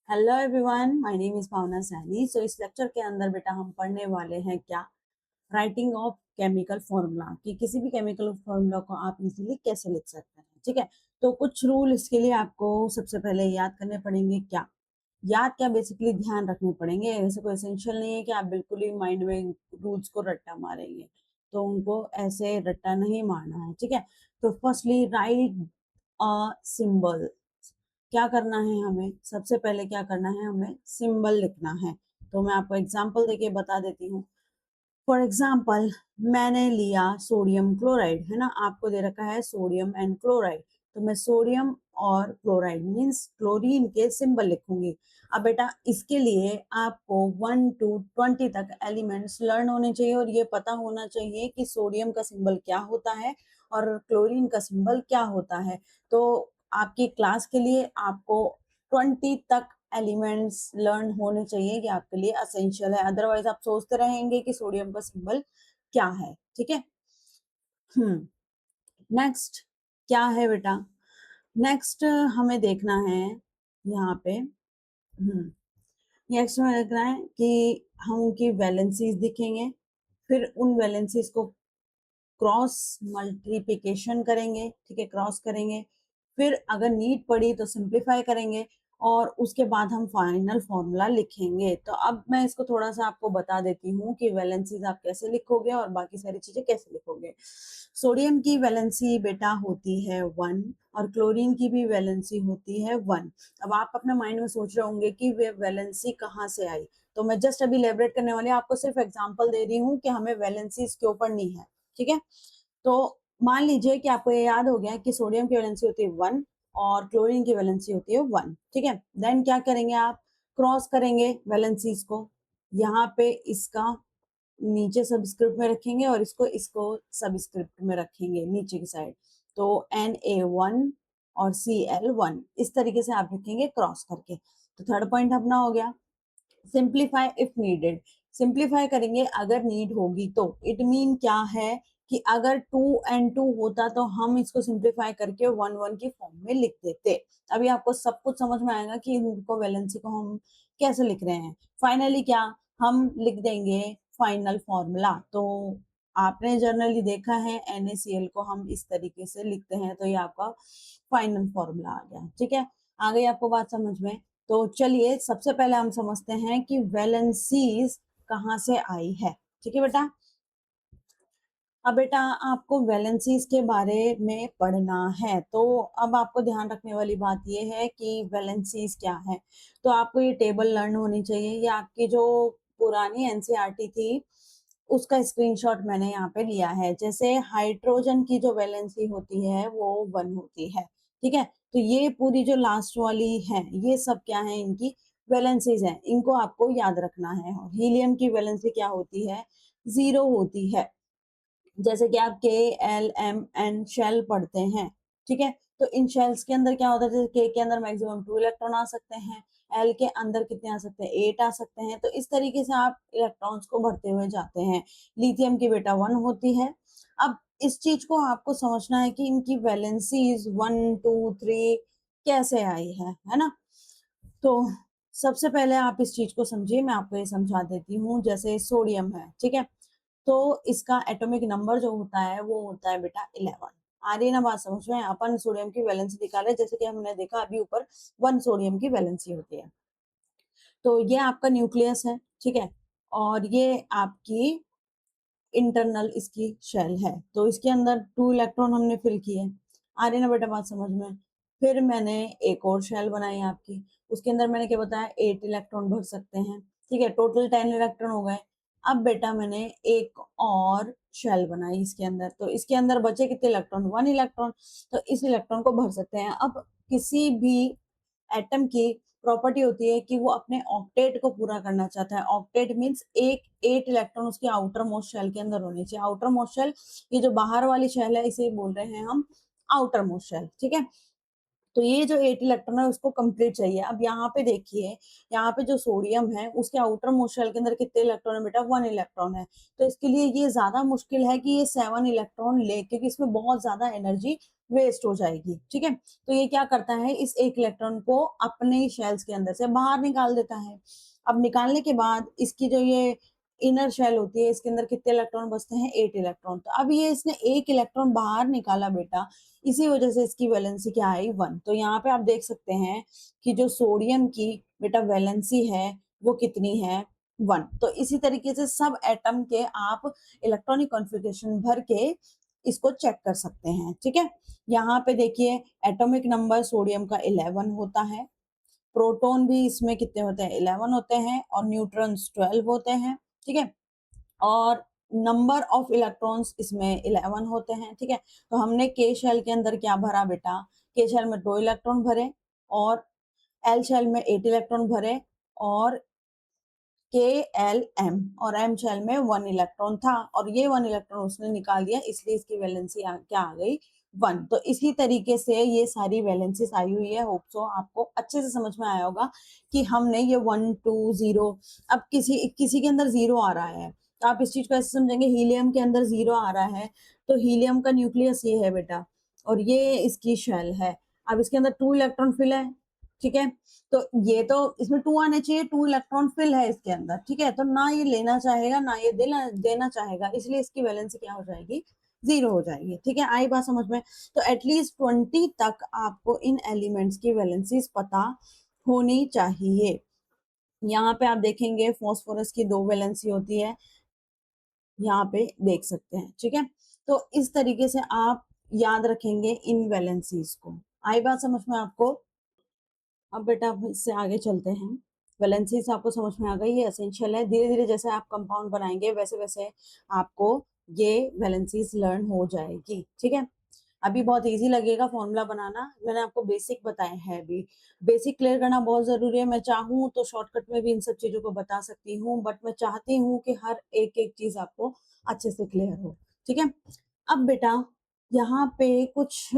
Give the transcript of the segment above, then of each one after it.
Hello everyone, my name is Bhavna Saini. So इस lecture के अंदर बेटा हम पढ़ने वाले हैं क्या, राइटिंग ऑफ केमिकल फॉर्मूला, कि किसी भी केमिकल फॉर्मूला को आप इजीली कैसे लिख सकते हैं। ठीक है, तो कुछ रूल इसके लिए आपको सबसे पहले याद करने पड़ेंगे। क्या याद, क्या बेसिकली ध्यान रखने पड़ेंगे। ऐसे कोई एसेंशियल नहीं है कि आप बिल्कुल ही माइंड में रूल्स को रट्टा मारेंगे, तो उनको ऐसे रट्टा नहीं मारना है। ठीक है, तो फर्स्टली राइट अ सिंबल। क्या करना है हमें, सबसे पहले क्या करना है, हमें सिंबल लिखना है। तो मैं आपको एग्जांपल देके बता देती हूँ। फॉर एग्जाम्पल, मैंने लिया सोडियम क्लोराइड, है ना, आपको दे रखा है सोडियम एंड क्लोराइड, तो मैं सोडियम और क्लोराइड मीन्स क्लोरीन के सिंबल लिखूंगी। अब बेटा इसके लिए आपको 1 to 20 तक एलिमेंट्स लर्न होने चाहिए और ये पता होना चाहिए कि सोडियम का सिंबल क्या होता है और क्लोरीन का सिंबल क्या होता है। तो आपकी क्लास के लिए आपको 20 तक एलिमेंट्स लर्न होने चाहिए, कि आपके लिए असेंशियल है। अदरवाइज आप सोचते रहेंगे कि सोडियम का सिंबल क्या है। ठीक है, नेक्स्ट क्या है बेटा, नेक्स्ट हमें देखना है यहाँ पे। नेक्स्ट हमें देखना है कि हम उनकी वैलेंसीज दिखेंगे, फिर उन वैलेंसीज को क्रॉस मल्टीप्लिकेशन करेंगे। ठीक है, क्रॉस करेंगे, फिर अगर नीड पड़ी तो सिंप्लीफाई करेंगे और उसके बाद हम फाइनल फॉर्मूला लिखेंगे। तो अब मैं इसको थोड़ा सा आपको बता देती हूँ कि वैलेंसीज आप कैसे लिखोगे और बाकी सारी चीजें कैसे लिखोगे। सोडियम की वैलेंसी बेटा होती है 1 और क्लोरीन की भी वैलेंसी होती है 1। अब आप अपने माइंड में सोच रहे होंगे कि वे वैलेंसी कहाँ से आई, तो मैं जस्ट अभी इलेबरेट करने वाली हूँ, आपको सिर्फ एग्जांपल दे रही हूँ कि हमें वैलेंसीज क्यों पढ़नी है। ठीक है, तो मान लीजिए कि आपको ये याद हो गया कि सोडियम की वैलेंसी होती है 1 और क्लोरीन की वैलेंसी होती है 1। ठीक है, देन क्या करेंगे आप, क्रॉस करेंगे वैलेंसीज को। यहाँ पे इसका नीचे सबस्क्रिप्ट में रखेंगे और इसको इसको सबस्क्रिप्ट में रखेंगे नीचे की साइड। तो Na1 और Cl1 इस तरीके से आप रखेंगे क्रॉस करके। तो थर्ड पॉइंट अपना हो गया। सिंप्लीफाई इफ नीडेड, सिंप्लीफाई करेंगे अगर नीड होगी तो। इट मीन क्या है कि अगर 2 and 2 होता तो हम इसको सिंप्लीफाई करके 1 1 की फॉर्म में लिख देते। अभी आपको सब कुछ समझ में आएगा कि इनको वैलेंसी को हम कैसे लिख रहे हैं। फाइनली क्या हम लिख देंगे, फाइनल फॉर्मूला। तो आपने जनरली देखा है NaCl को हम इस तरीके से लिखते हैं, तो ये आपका फाइनल फॉर्मूला आ गया। ठीक है, आ गई आपको बात समझ में। तो चलिए सबसे पहले हम समझते हैं कि वैलेंसीज कहाँ से आई है। ठीक है बेटा, अब बेटा आपको वैलेंसीज के बारे में पढ़ना है, तो अब आपको ध्यान रखने वाली बात यह है कि वैलेंसीज क्या है। तो आपको ये टेबल लर्न होनी चाहिए। ये आपकी जो पुरानी एनसीईआरटी थी उसका स्क्रीनशॉट मैंने यहाँ पे लिया है। जैसे हाइड्रोजन की जो वैलेंसी होती है वो 1 होती है। ठीक है, तो ये पूरी जो लास्ट वाली है ये सब क्या है, इनकी वैलेंसीज है, इनको आपको याद रखना है। हीलियम की वैलेंसी क्या होती है, 0 होती है। जैसे कि आप KLMN शेल पढ़ते हैं। ठीक है, तो इन शेल्स के अंदर क्या होता है, जैसे K के अंदर मैक्सिमम 2 इलेक्ट्रॉन आ सकते हैं, L के अंदर कितने आ सकते हैं, 8 आ सकते हैं। तो इस तरीके से आप इलेक्ट्रॉन्स को भरते हुए जाते हैं। लिथियम की बेटा 1 होती है। अब इस चीज को आपको समझना है कि इनकी वैलेंसीज 1 2 3 कैसे आई है ना। तो सबसे पहले आप इस चीज को समझिए, मैं आपको ये समझा देती हूँ। जैसे सोडियम है, ठीक है, तो इसका एटॉमिक नंबर जो होता है वो होता है बेटा 11। आ रही है ना बात समझ में। अपन सोडियम की वैलेंसी निकाले, जैसे कि हमने देखा अभी ऊपर 1 सोडियम की वैलेंसी होती है। तो ये आपका न्यूक्लियस है। ठीक है, और ये आपकी इंटरनल इसकी शेल है। तो इसके अंदर 2 इलेक्ट्रॉन हमने फिल किए। आ रही ना बेटा बात समझ में। फिर मैंने एक और शेल बनाई आपकी, उसके अंदर मैंने क्या बताया, 8 इलेक्ट्रॉन भर सकते हैं। ठीक है, टोटल 10 इलेक्ट्रॉन हो गए। अब बेटा मैंने एक और शेल बनाई इसके अंदर, तो इसके अंदर बचे कितने इलेक्ट्रॉन, 1 इलेक्ट्रॉन। तो इस इलेक्ट्रॉन को भर सकते हैं। अब किसी भी एटम की प्रॉपर्टी होती है कि वो अपने ऑक्टेट को पूरा करना चाहता है। ऑक्टेट मींस एक 8 इलेक्ट्रॉन उसके आउटर मोस्ट शेल के अंदर होने चाहिए। आउटर मोस्ट शेल, ये जो बाहर वाली शेल है इसे बोल रहे हैं हम आउटर मोस्ट शेल। ठीक है, तो ये जो 8 इलेक्ट्रॉन है उसको कंप्लीट चाहिए। अब यहाँ पे देखिए, यहाँ पे जो सोडियम है उसके आउटर मोस्ट शेल के अंदर कितने इलेक्ट्रॉन है बेटा, 1 इलेक्ट्रॉन है। तो इसके लिए ये ज्यादा मुश्किल है कि ये 7 इलेक्ट्रॉन ले, क्योंकि इसमें बहुत ज्यादा एनर्जी वेस्ट हो जाएगी, ठीक है। तो ये क्या करता है, इस एक इलेक्ट्रॉन को अपने शेल्स के अंदर से बाहर निकाल देता है। अब निकालने के बाद इसकी जो ये इनर शेल होती है, इसके अंदर कितने इलेक्ट्रॉन बचते हैं, 8 इलेक्ट्रॉन। तो अब ये इसने एक इलेक्ट्रॉन बाहर निकाला बेटा, इसी वजह से इसकी वैलेंसी क्या आई, 1। तो यहाँ पे आप देख सकते हैं कि जो सोडियम की बेटा वैलेंसी है वो कितनी है, 1। तो इसी तरीके से सब एटम के आप इलेक्ट्रॉनिक कॉन्फ़िगरेशन भर के इसको चेक कर सकते हैं, ठीक है। यहाँ पे देखिए एटॉमिक नंबर सोडियम का 11 होता है, प्रोटॉन भी इसमें कितने होते हैं, 11 होते हैं, और न्यूट्रॉन्स 12 होते हैं, ठीक है। और नंबर ऑफ इलेक्ट्रॉन्स इसमें 11 होते हैं, ठीक है। तो हमने के शेल के अंदर क्या भरा बेटा, के शेल में 2 इलेक्ट्रॉन भरे, और एल शेल में 8 इलेक्ट्रॉन भरे, और के एल एम और एम शेल में 1 इलेक्ट्रॉन था, और ये 1 इलेक्ट्रॉन उसने निकाल दिया, इसलिए इसकी वैलेंसी क्या आ गई, 1। तो इसी तरीके से ये सारी वैलेंसीज आई हुई है। होप सो आपको अच्छे से समझ में आया होगा कि हमने ये 1 2 0, अब किसी किसी के अंदर 0 आ रहा है तो आप इस चीज को ऐसे समझेंगे, हीलियम के अंदर 0 आ रहा है तो हीलियम का न्यूक्लियस ये है बेटा, और ये इसकी शेल है। अब इसके अंदर 2 इलेक्ट्रॉन फिल है, ठीक है। तो ये तो इसमें 2 आने चाहिए, 2 इलेक्ट्रॉन फिल है इसके अंदर, ठीक है। तो ना ये लेना चाहेगा ना ये देना चाहेगा, इसलिए इसकी वैलेंसी क्या हो जाएगी, 0 हो जाएगी, ठीक है। आई बात समझ में। तो एटलीस्ट 20 तक आपको इन एलिमेंट्स की वैलेंसीज पता होनी चाहिए। यहाँ पे आप देखेंगे फॉस्फोरस की 2 वैलेंसी होती है, यहाँ पे देख सकते हैं, ठीक है। तो इस तरीके से आप याद रखेंगे इन वैलेंसीज को। आई बात समझ में आपको। अब बेटा अब इससे आगे चलते हैं। वैलेंसीज आपको समझ में आ गई, ये एसेंशियल है। धीरे धीरे जैसे आप कंपाउंड बनाएंगे वैसे वैसे आपको ये वैलेंसीज लर्न हो जाएगी, ठीक है। अभी बहुत इजी लगेगा फॉर्मूला बनाना, मैंने आपको बेसिक बताए हैं। अभी बेसिक क्लियर करना बहुत जरूरी है। मैं चाहूँ तो शॉर्टकट में भी इन सब चीजों को बता सकती हूँ, बट मैं चाहती हूँ कि हर एक एक चीज आपको अच्छे से क्लियर हो, ठीक है। अब बेटा यहाँ पे कुछ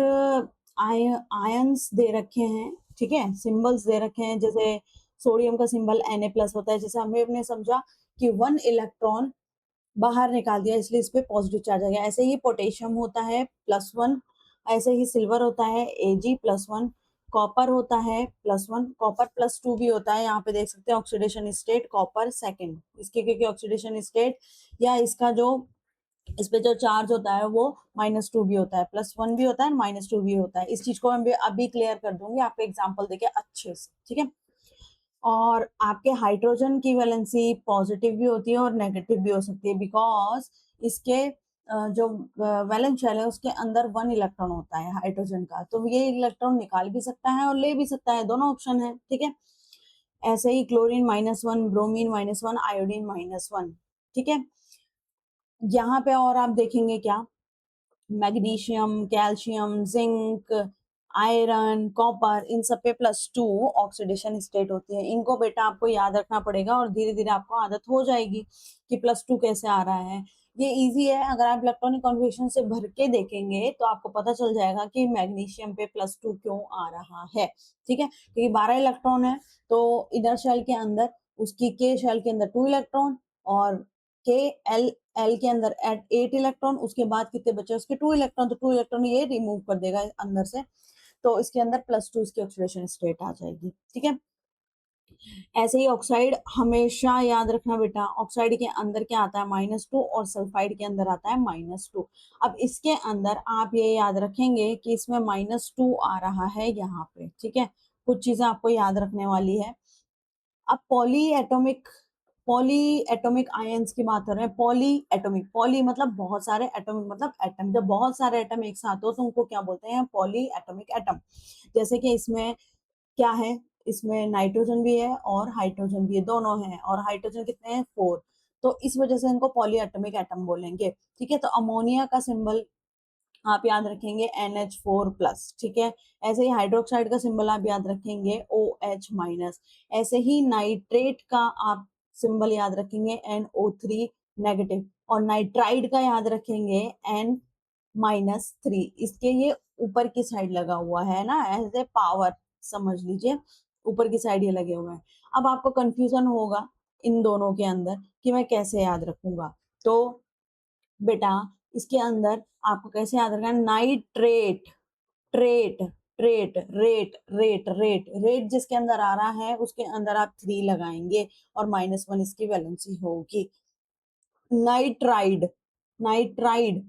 आयंस दे रखे हैं, ठीक है, सिंबल्स दे रखे हैं। जैसे सोडियम का सिंबल Na+ होता है, जैसे हमने समझा कि 1 इलेक्ट्रॉन बाहर निकाल दिया इसलिए इस पे पॉजिटिव चार्ज आ गया। ऐसे ही पोटेशियम होता है +1, ऐसे ही सिल्वर होता है Ag+1, कॉपर होता है +1, कॉपर +2 भी होता है। यहाँ पे देख सकते हैं ऑक्सीडेशन स्टेट कॉपर सेकंड, इसके क्योंकि ऑक्सीडेशन स्टेट या इसका जो इस पे जो चार्ज होता है वो -2 भी होता है, +1 भी होता है, -2 भी होता है। इस चीज को मैं अभी क्लियर कर दूंगी आपको एग्जाम्पल देके अच्छे से, ठीक है। और आपके हाइड्रोजन की वैलेंसी पॉजिटिव भी होती है और नेगेटिव भी हो सकती है, बिकॉज इसके जो वैलेंस शेल है उसके अंदर 1 इलेक्ट्रॉन होता है हाइड्रोजन का, तो ये इलेक्ट्रॉन निकाल भी सकता है और ले भी सकता है, दोनों ऑप्शन है, ठीक है। ऐसे ही क्लोरीन -1, ब्रोमीन -1, आयोडीन -1, ठीक है। यहाँ पे और आप देखेंगे क्या, magnesium, calcium, zinc, iron, copper, इन सब पे +2 ऑक्सीडेशन स्टेट होती है। इनको बेटा आपको याद रखना पड़ेगा और धीरे धीरे आपको आदत हो जाएगी कि +2 कैसे आ रहा है। ये इजी है, अगर आप इलेक्ट्रॉनिक कॉन्फ़िगरेशन से भर के देखेंगे तो आपको पता चल जाएगा कि मैग्नीशियम पे +2 क्यों आ रहा है, ठीक है। क्योंकि 12 इलेक्ट्रॉन है तो इनर शेल के अंदर उसकी के शेल के अंदर 2 इलेक्ट्रॉन, और के एल एल के अंदर एट 8 इलेक्ट्रॉन, उसके बाद कितने बचे उसके 2 इलेक्ट्रॉन, तो 2 इलेक्ट्रॉन ये रिमूव कर देगा अंदर से, तो इसके अंदर +2 इसकी ऑक्सीडेशन स्टेट आ जाएगी, ठीक है। ऐसे ही ऑक्साइड हमेशा याद रखना बेटा, ऑक्साइड के अंदर क्या आता है, -2, और सल्फाइड के अंदर आता है -2। अब इसके अंदर आप ये याद रखेंगे कि इसमें -2 आ रहा है यहाँ पे, ठीक है। कुछ चीजें आपको याद रखने वाली है। अब पॉली एटॉमिक आयंस की बात कर रहे हैं। पॉली एटॉमिक, पॉली मतलब बहुत सारे, एटॉमिक मतलब एटम। जब बहुत सारे एटम एक साथ हो तो उनको क्या बोलते हैं, पॉली एटॉमिक एटम। जैसे कि इसमें क्या है, इसमें नाइट्रोजन भी है और हाइड्रोजन भी है, दोनों हैं, और हाइड्रोजन कितने हैं, 4। तो इस वजह से इनको पॉली एटॉमिक एटम बोलेंगे, ठीक है। तो अमोनिया का सिंबल आप याद रखेंगे NH4+, ठीक है। ऐसे ही हाइड्रोक्साइड का सिंबल आप याद रखेंगे OH-। ऐसे ही नाइट्रेट का आप सिंबल याद रखेंगे NO3-। और नाइट्राइड का याद रखेंगे N-3। इसके ये ऊपर की साइड लगा हुआ है ना, एज ए पावर समझ लीजिए, ऊपर की साइड ये लगे हुए हैं। अब आपको कंफ्यूजन होगा इन दोनों के अंदर कि मैं कैसे याद रखूंगा, तो बेटा इसके अंदर आपको कैसे याद रखना है, nitrate, trait, trait, rate, rate, rate, rate जिसके अंदर आ रहा है उसके अंदर आप 3 लगाएंगे और -1 इसकी वैलेंसी होगी। नाइट्राइड, नाइट्राइड,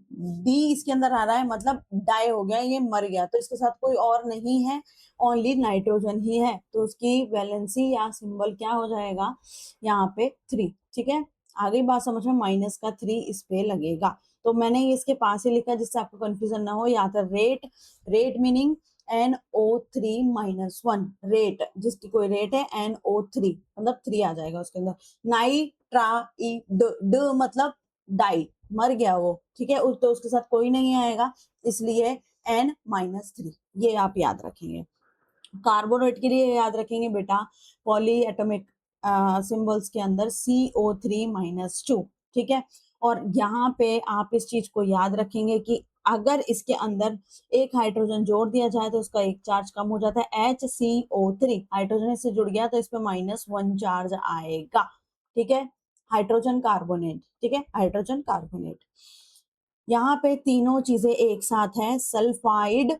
डी इसके अंदर आ रहा है मतलब डाई हो गया, ये मर गया, तो इसके साथ कोई और नहीं है, ओनली नाइट्रोजन ही है, तो उसकी वैलेंसी या सिंबल क्या हो जाएगा यहाँ पे 3। ठीक है, आ गई बात समझ में, माइनस का 3 इस पे लगेगा। तो मैंने ये इसके पास ही लिखा जिससे आपको कंफ्यूजन ना हो, या तो rate, rate meaning NO3-1, rate जिसकी कोई रेट है NO3 मतलब 3 आ जाएगा उसके अंदर। नाइट्राइड, ड मतलब डाई, मर गया वो, ठीक है, तो उसके साथ कोई नहीं आएगा, इसलिए N-3, ये आप याद रखेंगे। कार्बोनेट के लिए याद रखेंगे बेटा, पॉली एटॉमिक सिंबल्स के अंदर CO3-2, ठीक है। और यहाँ पे आप इस चीज को याद रखेंगे कि अगर इसके अंदर एक हाइड्रोजन जोड़ दिया जाए तो उसका एक चार्ज कम हो जाता है, HCO3 हाइड्रोजन इससे जुड़ गया तो इस पे -1 चार्ज आएगा, ठीक है। हाइड्रोजन कार्बोनेट, ठीक है, हाइड्रोजन कार्बोनेट। यहाँ पे तीनों चीजें एक साथ हैं, सल्फाइड,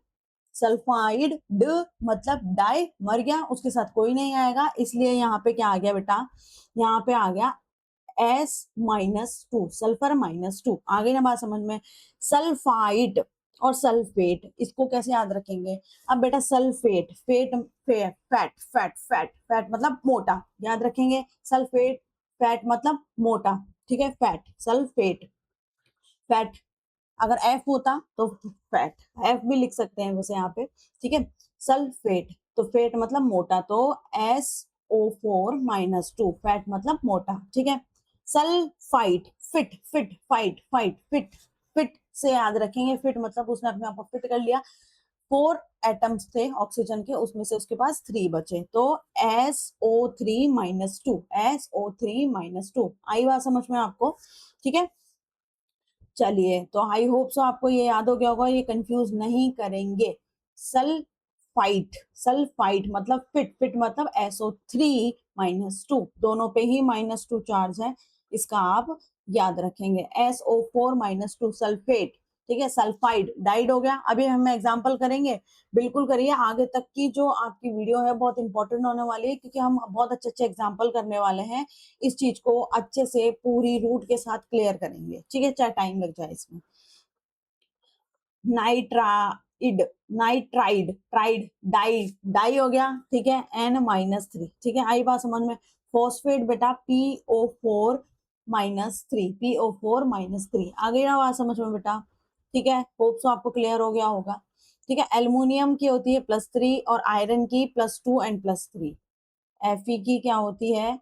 सल्फाइड, ड मतलब डाई, मर गया, उसके साथ कोई नहीं आएगा, इसलिए यहाँ पे क्या आ गया बेटा, यहाँ पे आ गया S-2, सल्फर -2। आ गई ना बात समझ में। सल्फाइड और सल्फेट, इसको कैसे याद रखेंगे, अब बेटा sulphate, fate, fat, fat, fat, fat मतलब मोटा, याद रखेंगे, सल्फेट, फैट मतलब मोटा, ठीक है, फैट, सल्फेट, फैट, अगर एफ होता तो फैट, एफ भी लिख सकते हैं वैसे यहाँ पे, ठीक है। सल्फेट, तो फेट मतलब मोटा, तो SO4-2, फैट मतलब मोटा, ठीक है। Sulphide, fit, fit, fight, fight, fit, fit से याद रखेंगे, फिट मतलब उसने अपने आप को फिट कर लिया, 4 एटम्स थे ऑक्सीजन के, उसमें से उसके पास 3 बचे, तो SO3-2, SO3-2, आई बात समझ में आपको, ठीक है। चलिए, तो आई होप सो आपको ये याद हो गया होगा, ये कंफ्यूज नहीं करेंगे। सल्फाइट, सल्फाइट मतलब फिट, फिट मतलब SO3-2, दोनों पे ही -2 चार्ज है, इसका आप याद रखेंगे। SO4-2 सल्फेट, ठीक है, सल्फाइड, डाइड हो गया। अभी हम एग्जांपल करेंगे, बिल्कुल करिए, आगे तक की जो आपकी वीडियो है बहुत इंपॉर्टेंट होने वाली है, क्योंकि हम बहुत अच्छे अच्छे एग्जांपल करने वाले हैं, इस चीज को अच्छे से पूरी रूट के साथ क्लियर करेंगे, ठीक है, चाहे टाइम लग जाए इसमें। नाइट्राइड, नाइट्राइड, ट्राइड, डाई, डाई हो गया, ठीक है, N-3, ठीक है, आई बात समझ में। फॉस्फेट बेटा PO4-3, PO4-3, आ गई ना बात समझ में बेटा, ठीक है, होप सो आपको क्लियर हो गया होगा, ठीक है। एल्युमिनियम की होती है +3 और आयरन की +2 एंड +3, Fe की क्या होती है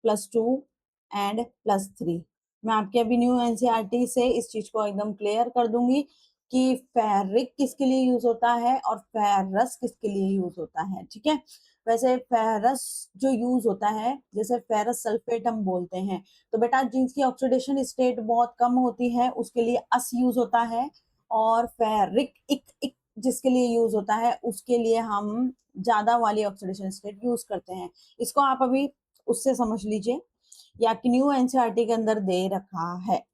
+2 एंड +3। मैं आपके अभी न्यू एनसीईआरटी से इस चीज को एकदम क्लियर कर दूंगी कि फेरिक किसके लिए यूज होता है और फेरस किसके लिए यूज होता है, ठीक है। वैसे फेरस जो यूज होता है, जैसे फेरस सल्फेट हम बोलते हैं, तो बेटा जिनकी ऑक्सीडेशन स्टेट बहुत कम होती है उसके लिए अस यूज होता है, और फेरिक इक, इक जिसके लिए यूज होता है उसके लिए हम ज्यादा वाली ऑक्सीडेशन स्टेट यूज करते हैं। इसको आप अभी उससे समझ लीजिए, या कि न्यू एनसीईआरटी के अंदर दे रखा है।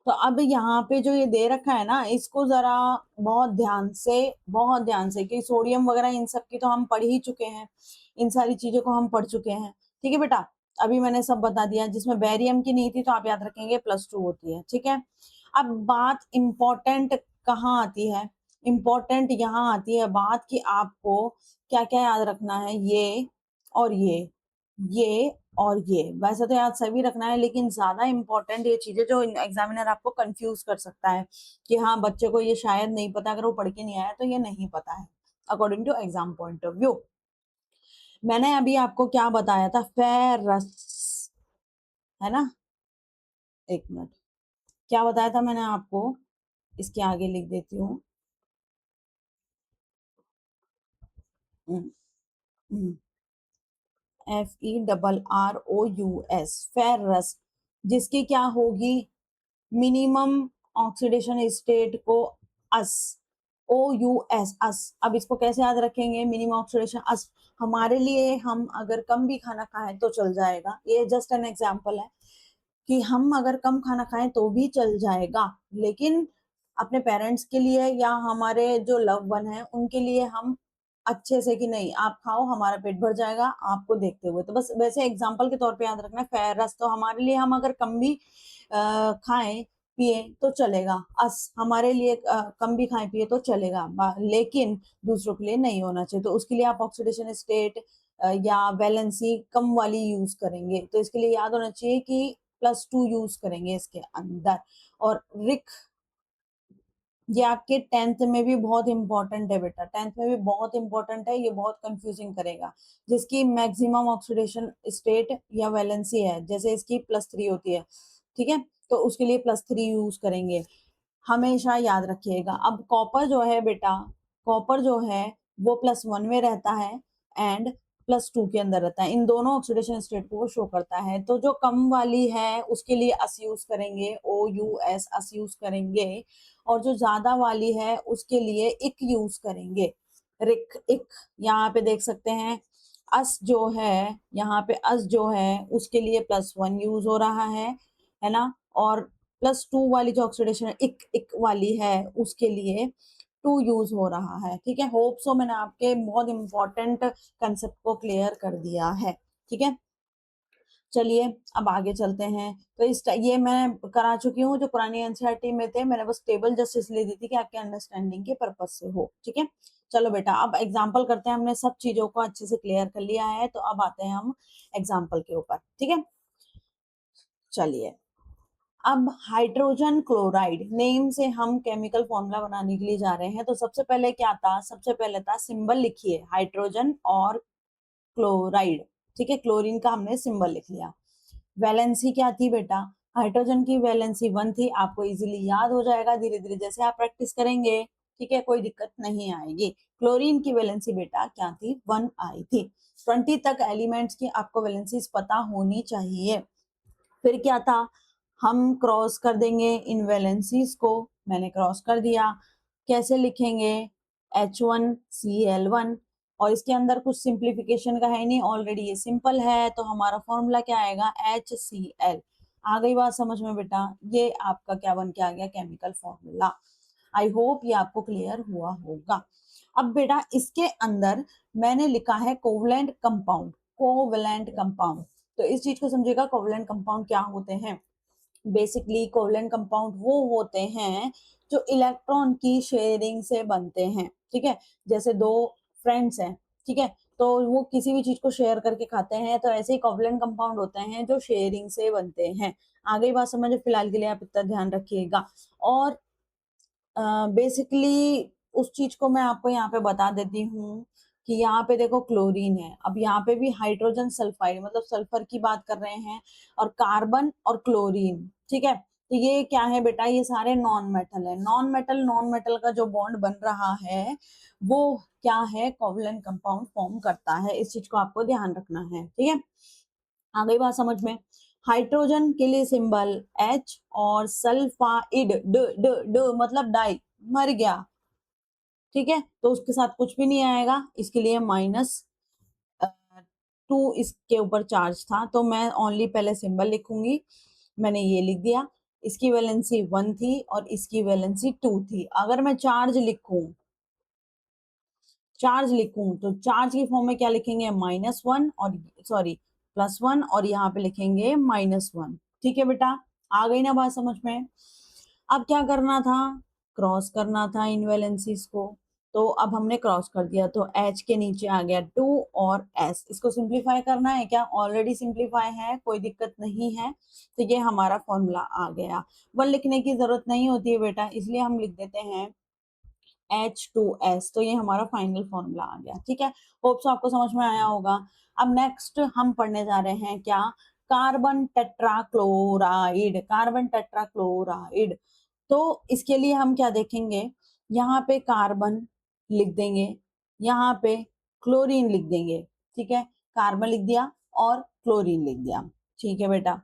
तो अब यहाँ पे जो ये दे रखा है ना, इसको जरा बहुत ध्यान से, बहुत ध्यान से, कि सोडियम वगैरह इन सब की तो हम पढ़ ही चुके हैं, इन सारी चीजों को हम पढ़ चुके हैं, ठीक है बेटा। अभी मैंने सब बता दिया, जिसमें बैरियम की नहीं थी तो आप याद रखेंगे +2 होती है, ठीक है। अब बात इंपॉर्टेंट कहाँ आती है, इंपॉर्टेंट यहाँ आती है बात कि आपको क्या क्या याद रखना है, ये और ये और ये, वैसे तो याद सभी रखना है, लेकिन ज्यादा इंपॉर्टेंट ये चीजें जो एग्जामिनर आपको कंफ्यूज कर सकता है कि हाँ बच्चे को ये शायद नहीं पता, अगर वो पढ़ के नहीं आया तो ये नहीं पता है according to exam point of view. मैंने अभी आपको क्या बताया था, फेरस, है ना, एक मिनट, क्या बताया था मैंने आपको, इसके आगे लिख देती हूँ। FERROUS, फेरस, जिसकी क्या होगी, मिनिमम ऑक्सीडेशन स्टेट को अस, OUS, अस। अब इसको कैसे याद रखेंगे, मिनिमम ऑक्सीडेशन अस, हमारे लिए हम अगर कम भी खाना खाएं तो चल जाएगा, ये जस्ट एन एग्जांपल है कि हम अगर कम खाना खाएं तो भी चल जाएगा, लेकिन अपने पेरेंट्स के लिए या हमारे जो लव वन है उनके लिए हम अच्छे से कि नहीं आप खाओ हमारा पेट भर जाएगा आपको देखते हुए। तो बस वैसे एग्जांपल के तौर पे याद रखना है, फेरस तो हमारे लिए हम अगर कम भी खाएं पिए तो चलेगा, अस हमारे लिए कम भी खाएं पिए तो चलेगा, लेकिन दूसरों के लिए नहीं होना चाहिए। तो उसके लिए आप ऑक्सीडेशन स्टेट या वैलेंसी कम वाली यूज करेंगे। तो इसके लिए याद होना चाहिए कि +2 यूज करेंगे इसके अंदर। और रिक ये आपके 10th में भी बहुत इंपॉर्टेंट है बेटा, 10th में भी बहुत इंपॉर्टेंट है, ये बहुत कंफ्यूजिंग करेगा। जिसकी मैक्सिमम ऑक्सीडेशन स्टेट या वैलेंसी है, जैसे इसकी +3 होती है, ठीक है, तो उसके लिए +3 यूज करेंगे, हमेशा याद रखिएगा। अब कॉपर जो है बेटा, कॉपर जो है वो +1 में रहता है एंड +2 के अंदर रहता है, इन दोनों ऑक्सीडेशन स्टेट को वो शो करता है। तो जो कम वाली है उसके लिए अस यूज करेंगे, OUS अस यूज करेंगे, और जो ज्यादा वाली है उसके लिए इक यूज करेंगे, रिक इक। यहाँ पे देख सकते हैं अस जो है, यहाँ पे अस जो है उसके लिए +1 यूज हो रहा है ना, और +2 वाली जो ऑक्सीडेशन इक इक वाली है उसके लिए 2 यूज हो रहा है। ठीक है, होप सो मैंने आपके बहुत इंपॉर्टेंट कंसेप्ट को क्लियर कर दिया है। ठीक है, चलिए अब आगे चलते हैं। तो ये मैं करा चुकी हूँ जो पुरानी एनसीईआरटी में थे, मैंने बस टेबल जस्ट इसलिए दी थी कि आपके अंडरस्टैंडिंग के पर्पज से हो। ठीक है, चलो बेटा अब एग्जाम्पल करते हैं। हमने सब चीजों को अच्छे से क्लियर कर लिया है, तो अब आते हैं हम एग्जाम्पल के ऊपर। ठीक है, चलिए अब हाइड्रोजन क्लोराइड नेम से हम केमिकल फॉर्मूला बनाने के लिए जा रहे हैं। तो सबसे पहले क्या था, सबसे पहले था सिंबल लिखिए हाइड्रोजन और क्लोराइड। ठीक है, क्लोरीन का हमने सिंबल लिख लिया। वैलेंसी क्या थी बेटा, हाइड्रोजन की वैलेंसी 1 थी, आपको इजीली याद हो जाएगा धीरे धीरे जैसे आप प्रैक्टिस करेंगे। ठीक है, कोई दिक्कत नहीं आएगी। क्लोरीन की वैलेंसी बेटा क्या थी, 1 आई थी। 20 तक एलिमेंट्स की आपको वैलेंसीज पता होनी चाहिए। फिर क्या था, हम क्रॉस कर देंगे इन वैलेंसीज को, मैंने क्रॉस कर दिया। कैसे लिखेंगे, H1Cl1, और इसके अंदर कुछ सिंप्लीफिकेशन का है नहीं, ऑलरेडी ये सिंपल है, तो हमारा फॉर्मूला क्या आएगा, HCl। आ गई बात समझ में बेटा, ये आपका क्या बन के आ गया, केमिकल फॉर्मूला। आई होप ये आपको क्लियर हुआ होगा। अब बेटा इसके अंदर मैंने लिखा है कोवलेंट कंपाउंड, कोवलेंट कंपाउंड। तो इस चीज को समझिएगा, कोवलेंट कंपाउंड क्या होते हैं। बेसिकली कोवलेंट कंपाउंड वो होते हैं जो इलेक्ट्रॉन की शेयरिंग से बनते हैं। ठीक है, जैसे दो फ्रेंड्स हैं, ठीक है, तो वो किसी भी चीज को शेयर करके खाते हैं, तो ऐसे ही कोवलेंट कंपाउंड होते हैं जो शेयरिंग से बनते हैं। आगे बात समझो, फिलहाल के लिए आप इतना ध्यान रखिएगा। और बेसिकली उस चीज को मैं आपको यहाँ पे बता देती हूँ कि यहाँ पे देखो क्लोरीन है, अब यहाँ पे भी हाइड्रोजन सल्फाइड मतलब सल्फर की बात कर रहे हैं, और कार्बन और क्लोरीन। ठीक है, तो ये क्या है बेटा, ये सारे नॉन मेटल है। नॉन मेटल का जो बॉन्ड बन रहा है वो क्या है, कोवलेंट कंपाउंड फॉर्म करता है। इस चीज को आपको ध्यान रखना है। ठीक है, आ गई बात समझ में। हाइड्रोजन के लिए सिंबल H, और सल्फाइड ड ड ड मतलब डाई, मर गया। ठीक है, तो उसके साथ कुछ भी नहीं आएगा, इसके लिए -2 इसके ऊपर चार्ज था, तो मैं ओनली पहले सिंबल लिखूंगी। मैंने ये लिख दिया, इसकी वैलेंसी 1 थी और इसकी वैलेंसी 2 थी। अगर मैं चार्ज लिखूं तो चार्ज की फॉर्म में क्या लिखेंगे, -1 और सॉरी +1, और यहाँ पे लिखेंगे -1। ठीक है बेटा, आ गई ना बात समझ में। अब क्या करना था, क्रॉस करना था इन वैलेंसीज को। तो अब हमने क्रॉस कर दिया, तो H के नीचे आ गया 2 और S। इसको सिंप्लीफाई करना है क्या, ऑलरेडी सिंप्लीफाई है, कोई दिक्कत नहीं है। तो ये हमारा फॉर्मूला आ गया। 1 लिखने की जरूरत नहीं होती है बेटा, इसलिए हम लिख देते हैं H2S। तो ये हमारा फाइनल फॉर्मूला आ गया। ठीक है, होप सो आपको समझ में आया होगा। अब नेक्स्ट हम पढ़ने जा रहे हैं क्या, कार्बन टेट्राक्लोराइड। कार्बन टेट्राक्लोराइड, तो इसके लिए हम क्या देखेंगे, यहाँ पे कार्बन लिख देंगे, यहाँ पे क्लोरीन लिख देंगे। ठीक है, कार्बन लिख दिया और क्लोरीन लिख दिया। ठीक है बेटा,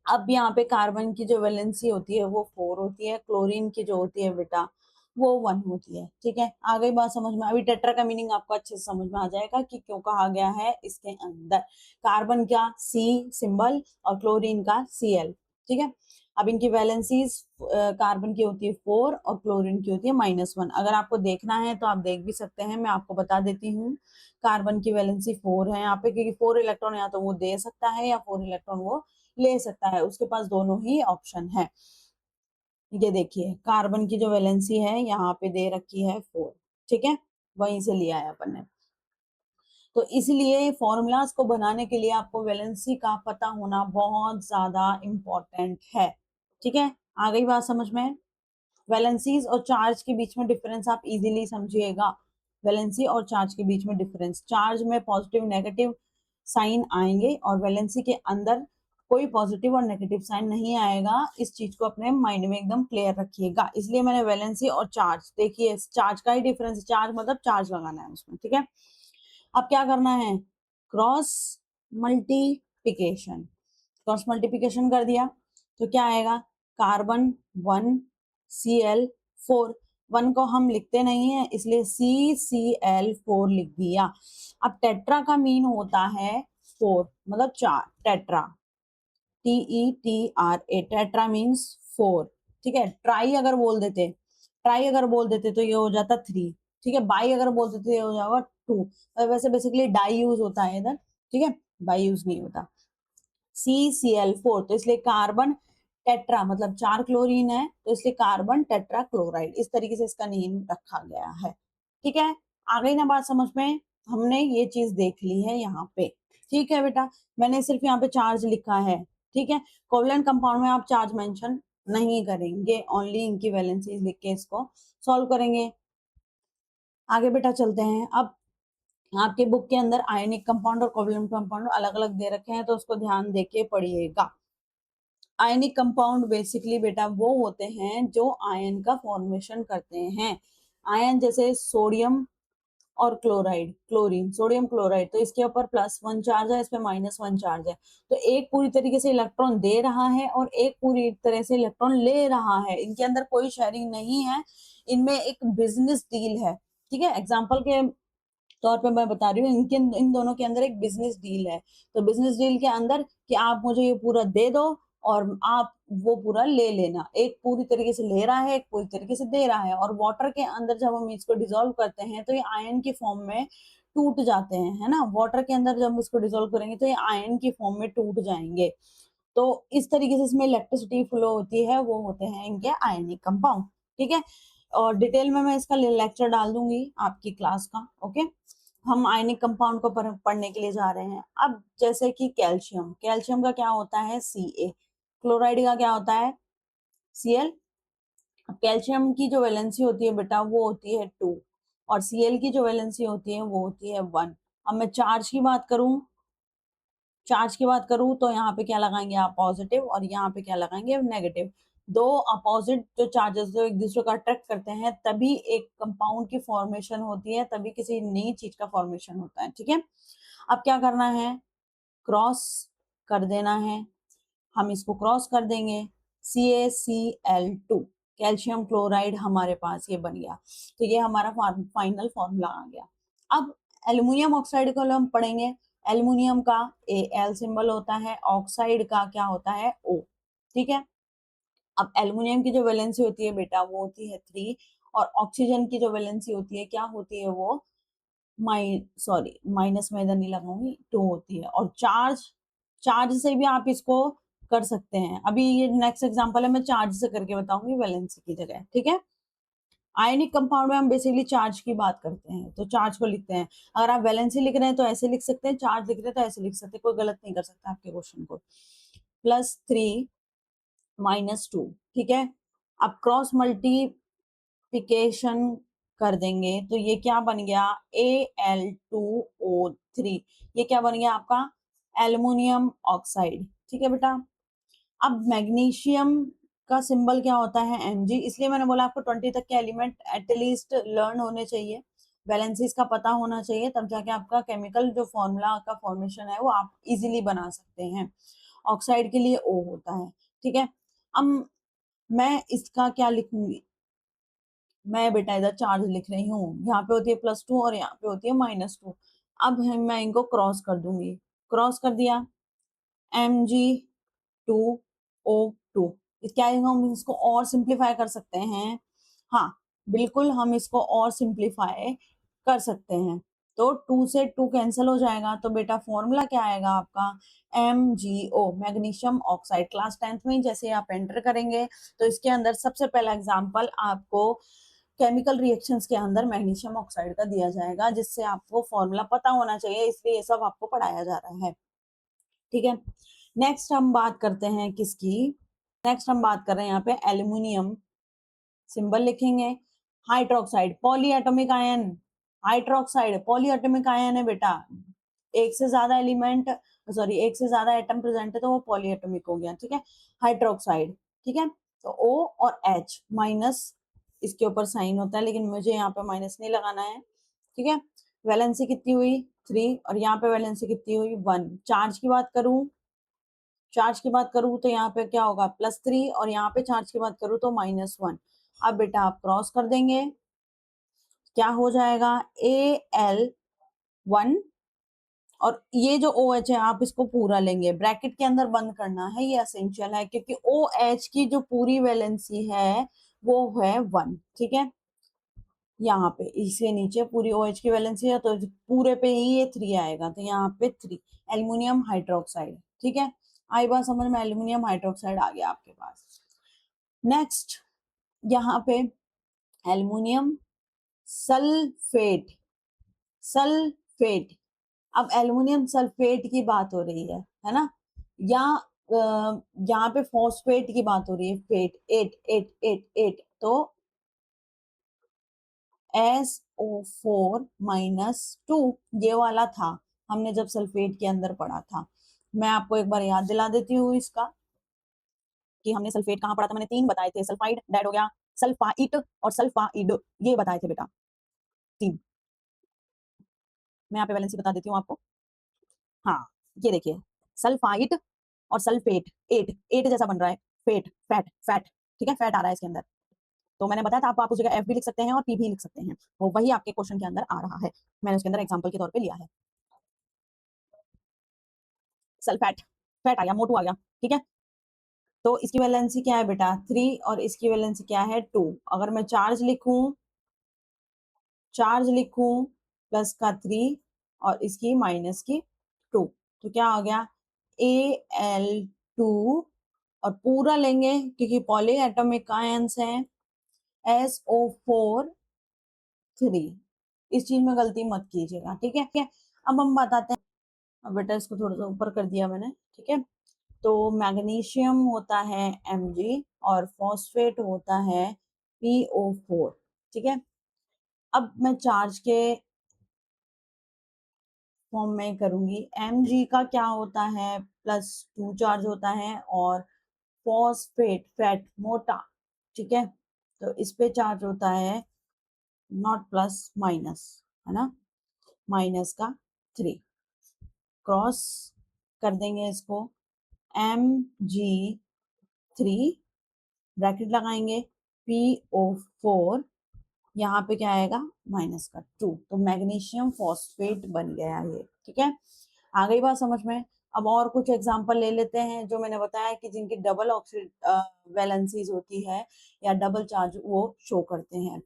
अब यहाँ पे कार्बन की जो वैलेंसी होती है वो 4 होती है, क्लोरीन की जो होती है बेटा वो 1 होती है। ठीक है, आ गई बात समझ में। अभी टेट्रा का मीनिंग आपको अच्छे से समझ में आ जाएगा कि क्यों कहा गया है इसके अंदर। कार्बन का C सिंबल और क्लोरीन का Cl। ठीक है, अब इनकी वैलेंसीज कार्बन की होती है 4 और क्लोरीन की होती है -1। अगर आपको देखना है तो आप देख भी सकते हैं, मैं आपको बता देती हूँ। कार्बन की वैलेंसी 4 है यहाँ पे, क्योंकि 4 इलेक्ट्रॉन या तो वो दे सकता है या 4 इलेक्ट्रॉन वो ले सकता है, उसके पास दोनों ही ऑप्शन है। ये देखिए कार्बन की जो वैलेंसी है यहाँ पे दे रखी है 4, ठीक है, वहीं से लिया है अपन ने। तो इसलिए फॉर्मूलाज को बनाने के लिए आपको वैलेंसी का पता होना बहुत ज्यादा इम्पोर्टेंट है, ठीक है। आ गई बात समझ में? वैलेंसीज और चार्ज के बीच में डिफरेंस आप इजीली समझिएगा। वैलेंसी और चार्ज के बीच में डिफरेंस, चार्ज में पॉजिटिव नेगेटिव साइन आएंगे और वैलेंसी के अंदर कोई पॉजिटिव और नेगेटिव साइन नहीं आएगा। इस चीज को अपने माइंड में एकदम क्लियर रखिएगा। इसलिए मैंने वैलेंसी और चार्ज, देखिए चार्ज का ही डिफरेंस, चार्ज मतलब चार्ज लगाना है उसमें, ठीक है। अब क्या करना है? Cross multiplication. क्रॉस मल्टीप्लिकेशन कर दिया तो क्या आएगा? कार्बन 1 Cl4, 1 को हम लिखते नहीं है इसलिए CCl4 लिख दिया। अब टेट्रा का मीन होता है 4, मतलब 4, टेट्रा, TETRA, टेट्रा मीन्स 4, ठीक है। ट्राई अगर बोल देते, ट्राई अगर बोल देते तो ये हो जाता 3, ठीक है। बाई अगर बोल देते तो ये हो जाएगा 2। वैसे बेसिकली डाई यूज होता है इधर, ठीक है, बाई यूज नहीं होता। CCl4, तो इसलिए कार्बन टेट्रा, मतलब 4 क्लोरीन है तो इसलिए कार्बन टेट्रा क्लोराइड, इस तरीके से इसका नेम रखा गया है, ठीक है। आ गई ना बात समझ में? हमने ये चीज देख ली है यहाँ पे, ठीक है बेटा। मैंने सिर्फ यहाँ पे चार्ज लिखा है, ठीक है। कोवलेंट कंपाउंड में आप चार्ज मेंशन नहीं करेंगे, ओनली इनकी वैलेंसीज लिख के इसको सॉल्व करेंगे। आगे बेटा चलते हैं। अब आपके बुक के अंदर आयनिक कंपाउंड और कोवलेंट कंपाउंड अलग अलग दे रखे हैं, तो उसको ध्यान देके पढ़िएगा। आयनिक कंपाउंड बेसिकली बेटा वो होते हैं जो आयन का फॉर्मेशन करते हैं। आयन जैसे सोडियम और क्लोराइड, क्लोरीन, सोडियम क्लोराइड, तो इसके ऊपर +1 चार्ज है, इस पे -1 चार्ज है। तो एक पूरी तरीके से इलेक्ट्रॉन दे रहा है और एक पूरी तरह से इलेक्ट्रॉन ले रहा है, इनके अंदर कोई शेयरिंग नहीं है, इनमें एक बिजनेस डील है, ठीक है। एग्जाम्पल के तौर पे मैं बता रही हूँ, इनके इन दोनों के अंदर एक बिजनेस डील है। तो बिजनेस डील के अंदर कि आप मुझे ये पूरा दे दो और आप वो पूरा ले लेना, एक पूरी तरीके से ले रहा है, एक पूरी तरीके से दे रहा है। और वाटर के अंदर जब हम इसको डिसॉल्व करते हैं तो ये आयन की फॉर्म में टूट जाते हैं, है ना। वाटर के अंदर जब हम इसको डिसॉल्व करेंगे तो ये आयन की फॉर्म में टूट जाएंगे। तो इस तरीके से इसमें इलेक्ट्रिसिटी फ्लो होती है, वो होते हैं इनके आयनिक कंपाउंड, ठीक है। और डिटेल में मैं इसका लेक्चर डाल दूंगी आपकी क्लास का, ओके। हम आयनिक कंपाउंड को पढ़ने के लिए जा रहे हैं। अब जैसे कि कैल्शियम, कैल्शियम का क्या होता है? Ca। क्लोराइड का क्या होता है? Cl। अब कैल्शियम की जो वैलेंसी होती है बेटा वो होती है 2 और Cl की जो वैलेंसी होती है वो होती है 1। अब मैं चार्ज की बात करूं, चार्ज की बात करूं तो यहाँ पे क्या लगाएंगे आप? पॉजिटिव, और यहाँ पे क्या लगाएंगे? नेगेटिव। दो अपोजिट जो चार्जेस जो एक दूसरे को अट्रैक्ट करते हैं तभी एक कंपाउंड की फॉर्मेशन होती है, तभी किसी नई चीज का फॉर्मेशन होता है, ठीक है। अब क्या करना है? क्रॉस कर देना है, हम इसको क्रॉस कर देंगे, CaCl2, कैल्शियम क्लोराइड हमारे पास ये बन गया। तो ये हमारा फाइनल फॉर्मूला आ गया। अब एल्युमिनियम ऑक्साइड को हम पढ़ेंगे। एल्युमिनियम का Al सिंबल होता है, ऑक्साइड का क्या होता है? O, ठीक है। अब एल्युमिनियम की जो वैलेंसी होती है बेटा वो होती है 3 और ऑक्सीजन की जो वैलेंसी होती है क्या होती है? वो माइनस में इधर नहीं लगाऊंगी, 2 होती है। और चार्ज, चार्ज से भी आप इसको कर सकते हैं। अभी ये नेक्स्ट एग्जांपल है, मैं चार्ज से करके बताऊंगी वैलेंसी की जगह, ठीक है। आयनिक कंपाउंड में हम बेसिकली चार्ज की बात करते हैं, तो चार्ज को लिखते हैं। अगर आप वैलेंसी लिख रहे हैं तो ऐसे लिख सकते हैं, चार्ज लिख रहे हैं तो ऐसे लिख सकते हैं, कोई गलत नहीं कर सकता आपके क्वेश्चन को। +3 -2, ठीक है। अब क्रॉस मल्टीप्लिकेशन कर देंगे तो ये क्या बन गया? Al2O3, ये क्या बन गया आपका? एल्युमिनियम ऑक्साइड, ठीक है बेटा। अब मैग्नीशियम का सिंबल क्या होता है? Mg। इसलिए मैंने बोला आपको 20 तक के एलिमेंट एटलीस्ट लर्न होने चाहिए, वैलेंसीज का पता होना चाहिए, तब जाके आपका केमिकल जो फॉर्मूला का फॉर्मेशन है वो आप इजीली बना सकते हैं। ऑक्साइड के लिए O होता है, ठीक है। अब मैं इसका क्या लिखूंगी? मैं बेटा इधर चार्ज लिख रही हूँ, यहाँ पे होती है +2 और यहाँ पे होती है -2। अब मैं इनको क्रॉस कर दूंगी, क्रॉस कर दिया, Mg2O2, क्या हम इसको और सिंप्लीफाई कर सकते हैं? हाँ, बिल्कुल हम इसको और सिंप्लीफाई कर सकते हैं। तो 2 से 2 कैंसिल हो जाएगा, तो बेटा फॉर्मूला क्या आएगा आपका? MgO, magnesium oxide. Class 10th में जैसे आप एंटर करेंगे तो इसके अंदर सबसे पहला एग्जांपल आपको केमिकल रिएक्शंस के अंदर मैग्नीशियम ऑक्साइड का दिया जाएगा, जिससे आपको फॉर्मूला पता होना चाहिए, इसलिए ये सब आपको पढ़ाया जा रहा है। ठीक है, नेक्स्ट हम बात करते हैं किसकी? नेक्स्ट हम बात कर रहे हैं यहाँ पे एल्यूमिनियम। सिंबल लिखेंगे hydroxide, polyatomic ion. Hydroxide polyatomic ion है बेटा, एक से ज्यादा एलिमेंट, सॉरी एक से ज्यादा एटम प्रेजेंट है तो वो पॉलीएटॉमिक हो गया। ठीक है, हाइड्रोक्साइड। ठीक है, तो O और H माइनस इसके ऊपर साइन होता है, लेकिन मुझे यहाँ पे माइनस नहीं लगाना है। ठीक है, वैलेंसी कितनी हुई? 3, और यहाँ पे वैलेंसी कितनी हुई? 1। चार्ज की बात करूं, चार्ज की बात करूं तो यहाँ पे क्या होगा? +3, और यहाँ पे चार्ज की बात करूं तो -1। अब बेटा आप क्रॉस कर देंगे, क्या हो जाएगा? Al1, और ये जो OH है आप इसको पूरा लेंगे, ब्रैकेट के अंदर बंद करना है, ये एसेंशियल है, क्योंकि OH की जो पूरी वैलेंसी है वो है 1। ठीक है, यहाँ पे इसके नीचे पूरी OH की वैलेंसी है, तो पूरे पे ही ये 3 आएगा, तो यहाँ पे 3 एल्यूमिनियम हाइड्रोक्साइड। ठीक है, आई बात समझ में? एल्यूमिनियम हाइड्रोक्साइड आ गया आपके पास। नेक्स्ट यहाँ पे एल्यूमिनियम सल्फेट। सल्फेट, अब एल्युमिनियम सल्फेट की बात हो रही है ना, या यहाँ पे फॉस्फेट की बात हो रही है, फेट, 8 तो SO4 - 2 ये वाला था, हमने जब सल्फेट के अंदर पढ़ा था। मैं आपको एक बार याद दिला देती हूँ इसका, कि हमने सल्फेट कहाँ पढ़ा था। मैंने 3 बताए थे, सल्फाइड डेड हो गया, सल्फाइट और सल्फाइड, ये बताए थे बेटा 3। मैं यहाँ पे वैलेंसी बता देती हूँ आपको। हाँ, ये देखिए, सल्फाइट और सल्फेट, 8 जैसा बन रहा है, फेट, फैट, फैट। ठीक है, फैट आ रहा है इसके अंदर, तो मैंने बताया था आपको, आप उस जगह F भी लिख सकते हैं और P भी लिख सकते हैं, वो वही आपके क्वेश्चन के अंदर आ रहा है, मैंने उसके अंदर एग्जांपल के तौर पे लिया है। सल्फेट, फैट आ गया, मोटू आ गया। ठीक है, तो इसकी वैलेंसी क्या है बेटा? 3, और इसकी वैलेंसी क्या है? 2। अगर मैं चार्ज लिखूं, चार्ज लिखूं प्लस का 3 और इसकी माइनस की 2, तो क्या हो गया? Al2, और पूरा लेंगे क्योंकि पॉली एटॉमिक आयंस हैं, SO4 3। इस चीज में गलती मत कीजिएगा। ठीक है, अब हम बताते हैं, अब बेटा इसको थोड़ा सा ऊपर कर दिया मैंने। ठीक है, तो मैग्नीशियम होता है Mg और फॉस्फेट होता है PO4। ठीक है, अब मैं चार्ज के फॉर्म में करूंगी, Mg का क्या होता है? +2 चार्ज होता है, और फॉस्फेट फैट मोटा। ठीक है, तो इस पे चार्ज होता है नॉट प्लस माइनस, है ना, -3। क्रॉस कर देंगे इसको, Mg3, ब्रैकेट लगाएंगे, PO4, यहाँ पे क्या आएगा? -2, तो मैग्नीशियम फॉस्फेट बन गया ये। ठीक है, आ गई बात समझ में? अब और कुछ एग्जांपल ले लेते हैं, जो मैंने बताया कि जिनकी डबल ऑक्सीड वैलेंसीज होती है या डबल चार्ज वो शो करते हैं।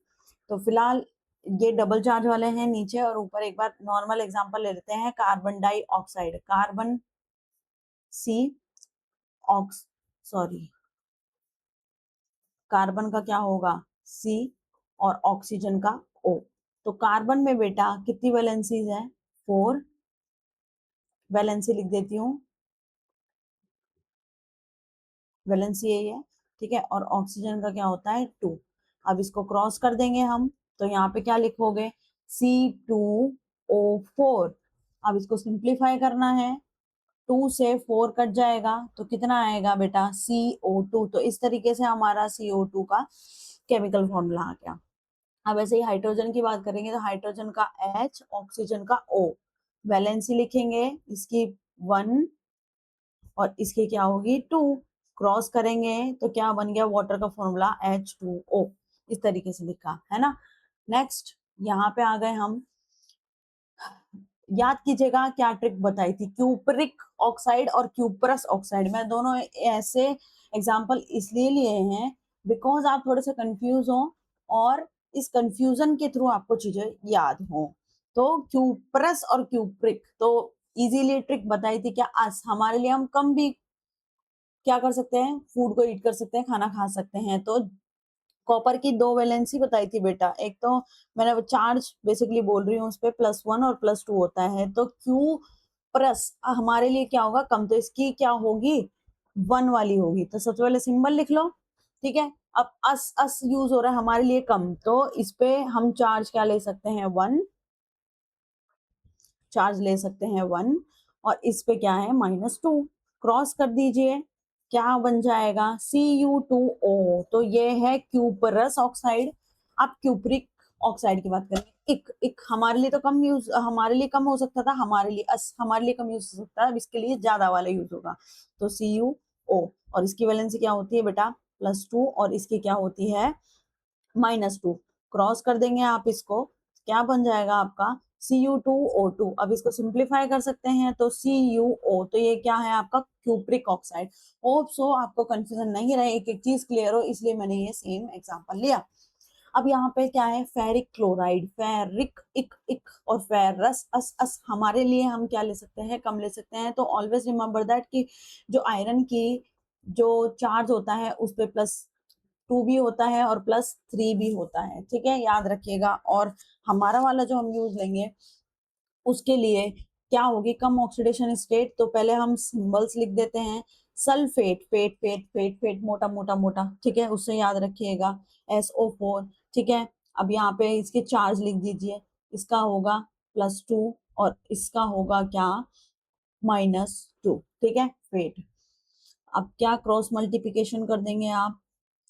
तो फिलहाल ये डबल चार्ज वाले हैं नीचे, और ऊपर एक बार नॉर्मल एग्जांपल ले लेते हैं, carbon dioxide, carbon C ox sorry carbon का क्या होगा? C, और ऑक्सीजन का O। तो कार्बन में बेटा कितनी वैलेंसीज है? 4, वैलेंसी लिख देती हूँ, वैलेंसी यही है। ठीक है, और ऑक्सीजन का क्या होता है? 2। अब इसको क्रॉस कर देंगे हम, तो यहाँ पे क्या लिखोगे? C2O4। अब इसको सिंप्लीफाई करना है, 2 से 4 कट जाएगा तो कितना आएगा बेटा? CO2। तो इस तरीके से हमारा CO2 का केमिकल फॉर्मूला आ गया। अब ऐसे ही हाइड्रोजन की बात करेंगे, तो हाइड्रोजन का H, ऑक्सीजन का O, वैलेंसी लिखेंगे इसकी 1 और इसकी क्या होगी? 2। क्रॉस करेंगे तो क्या बन गया? वाटर का फॉर्मूला H2O, इस तरीके से लिखा है ना। नेक्स्ट यहाँ पे आ गए हम, याद कीजिएगा क्या ट्रिक बताई थी, क्यूपरिक ऑक्साइड और क्यूपरस ऑक्साइड। मैं दोनों ऐसे एग्जाम्पल इसलिए लिए हैं बिकॉज आप थोड़े से कंफ्यूज हो और इस कंफ्यूजन के थ्रू आपको चीजें याद हो। तो क्यूपरस और क्यूपरिक तो इजीली ट्रिक बताई थी क्या, अस हमारे लिए हम कम भी क्या कर सकते हैं, फूड को ईट कर सकते हैं, खाना खा सकते हैं। तो कॉपर की दो वैलेंसी बताई थी बेटा, एक तो मैंने चार्ज बेसिकली बोल रही हूँ उस पे +1 और +2 होता है, तो क्यू प्लस हमारे लिए क्या होगा, कम, तो इसकी क्या होगी 1 वाली होगी। तो सबसे पहले सिंबल लिख लो, ठीक है। अब अस अस यूज हो रहा है हमारे लिए कम, तो इस पे हम चार्ज क्या ले सकते हैं 1, चार्ज ले सकते हैं 1, और इस पे क्या है -2, क्रॉस कर दीजिए, क्या बन जाएगा Cu2O। तो ये है क्यूपरस ऑक्साइड। अब क्यूपरिक ऑक्साइड की बात करेंगे, इक इक हमारे लिए तो कम यूज, हमारे लिए कम हो सकता था, हमारे लिए हमारे लिए कम यूज हो सकता है, अब इसके लिए ज्यादा वाला यूज होगा। तो CuO, और इसकी वैलेंसी क्या होती है बेटा +2, और इसकी क्या होती है -2, क्रॉस कर देंगे आप इसको, क्या बन जाएगा आपका Cu2O2। अब इसको सिंप्लीफाई कर सकते हैं तो CuO, तो ये क्या है आपका क्यूप्रिक ऑक्साइड। होप सो आपको कंफ्यूजन नहीं रहे, एक एक चीज क्लियर हो, इसलिए मैंने ये सेम एग्जांपल लिया। अब यहाँ पे क्या है फेरिक क्लोराइड, फेरिक इक इक और फेरस अस अस, हमारे लिए हम क्या ले सकते हैं, कम ले सकते हैं। तो ऑलवेज रिमेंबर दैट कि जो आयरन की जो चार्ज होता है उस पे +2 भी होता है और +3 भी होता है, ठीक है, याद रखिएगा। और हमारा वाला जो हम यूज लेंगे उसके लिए क्या होगी कम ऑक्सीडेशन स्टेट, तो पहले हम सिंबल्स लिख देते हैं, sulphate, fate fate fate fate, मोटा मोटा मोटा, ठीक है, उससे याद रखिएगा SO4, ठीक है। अब यहाँ पे इसके चार्ज लिख दीजिए, इसका होगा +2 और इसका होगा क्या -2, ठीक है, फेट। अब क्या क्रॉस मल्टीप्लिकेशन कर देंगे आप,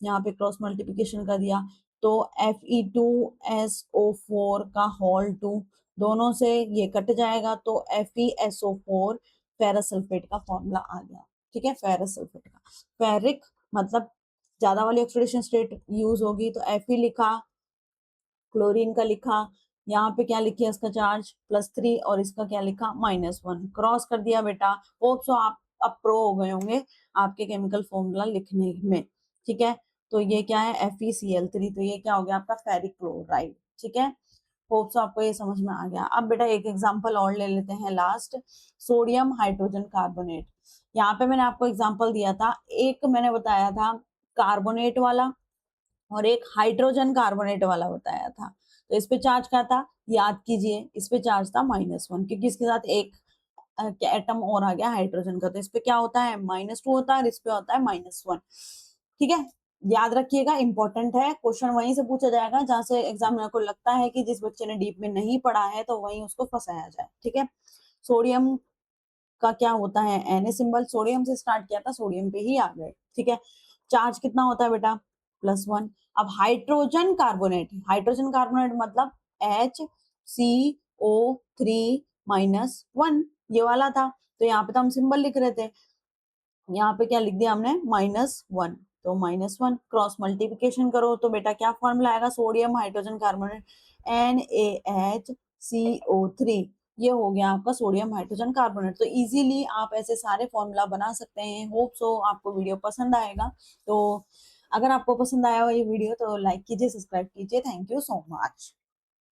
यहाँ पे क्रॉस मल्टीप्लिकेशन कर दिया तो Fe2SO4 का होल 2, दोनों से ये कट जाएगा तो FeSO4 फेरस सल्फेट का फॉर्मूला आ गया, ठीक है, फेरस सल्फेट का। फेरिक मतलब ज्यादा वाली ऑक्सीडेशन स्टेट यूज होगी, तो Fe लिखा, क्लोरीन का लिखा, यहाँ पे क्या लिखिए इसका चार्ज +3 और इसका क्या लिखा -1, क्रॉस कर दिया बेटा। होप सो आप अब प्रो हो गए होंगे आपके केमिकल फॉर्मूला लिखने में, ठीक है। तो ये क्या है FeCl3, तो ये क्या हो गया आपका फेरिक क्लोराइड, ठीक है। होप सो आपको ये समझ में आ गया। अब बेटा एक एग्जांपल और ले लेते हैं लास्ट, सोडियम हाइड्रोजन कार्बोनेट। यहाँ पे मैंने आपको एग्जांपल दिया था, एक मैंने बताया था कार्बोनेट वाला और एक हाइड्रोजन कार्बोनेट वाला बताया था। तो इस पे चार्ज क्या था याद कीजिए, इस पे चार्ज था -1, क्योंकि इसके साथ एक एटम और आ गया हाइड्रोजन का, तो इस पे क्या होता है -2 होता है और इस पे होता है -1, ठीक है। याद रखिएगा, इंपॉर्टेंट है, क्वेश्चन वहीं से पूछा जाएगा जहां से एग्जामिनर को लगता है कि जिस बच्चे ने डीप में नहीं पढ़ा है तो वहीं उसको फंसाया जाए, ठीक है। सोडियम का क्या होता है Na सिंबल, सोडियम से स्टार्ट किया था, सोडियम पे ही आ गए, ठीक है। चार्ज कितना होता है बेटा +1। अब हाइड्रोजन कार्बोनेट, हाइड्रोजन कार्बोनेट मतलब HCO3-1, ये वाला था। तो यहाँ पे तो हम सिंबल लिख रहे थे, यहाँ पे क्या लिख दिया हमने -1, तो -1 क्रॉस मल्टीप्लिकेशन करो तो बेटा क्या फॉर्मूला आएगा, सोडियम हाइड्रोजन कार्बोनेट NaHCO3, ये हो गया आपका सोडियम हाइड्रोजन कार्बोनेट। तो इजीली आप ऐसे सारे फॉर्मूला बना सकते हैं। होप सो आपको वीडियो पसंद आएगा। तो अगर आपको पसंद आया हो ये वीडियो तो लाइक कीजिए, सब्सक्राइब कीजिए। Thank you so much.